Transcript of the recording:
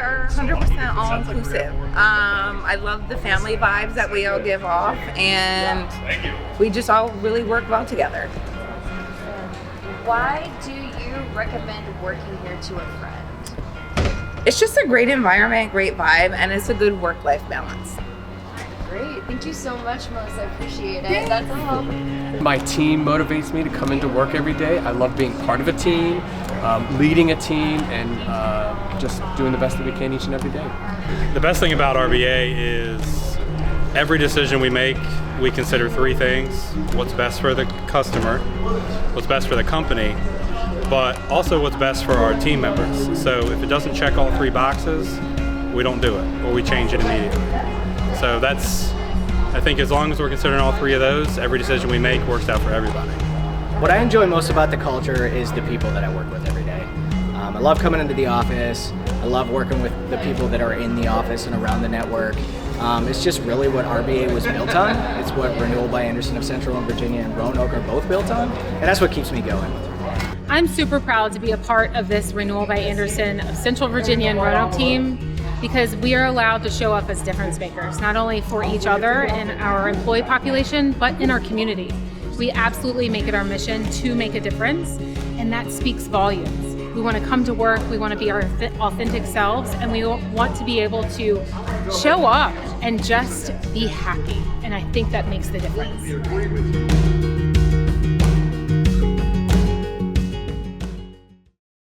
are 100% all inclusive. I love the family vibes that we all give off, and we just all really work well together. Why do you recommend working here to a friend? It's just a great environment, great vibe, and it's a good work-life balance. Great. Thank you so much, Melissa. I appreciate it. That's all. My team motivates me to come into work every day. I love being part of a team, leading a team, and just doing the best that we can each and every day. The best thing about RBA is every decision we make, we consider three things: what's best for the customer, what's best for the company, but also what's best for our team members. So if it doesn't check all three boxes, we don't do it, or we change it immediately. So that's, I think as long as we're considering all three of those, every decision we make works out for everybody. What I enjoy most about the culture is the people that I work with every day. I love coming into the office. I love working with the people that are in the office and around the network. It's just really what RBA was built on. It's what Renewal by Andersen of Central Virginia and Roanoke are both built on, and that's what keeps me going. I'm super proud to be a part of this Renewal by Andersen of Central Virginia and Roanoke team, because we are allowed to show up as difference makers, not only for each other and our employee population, but in our community. We absolutely make it our mission to make a difference, and that speaks volumes. We want to come to work, we want to be our authentic selves, and we want to be able to show up and just be happy. And I think that makes the difference.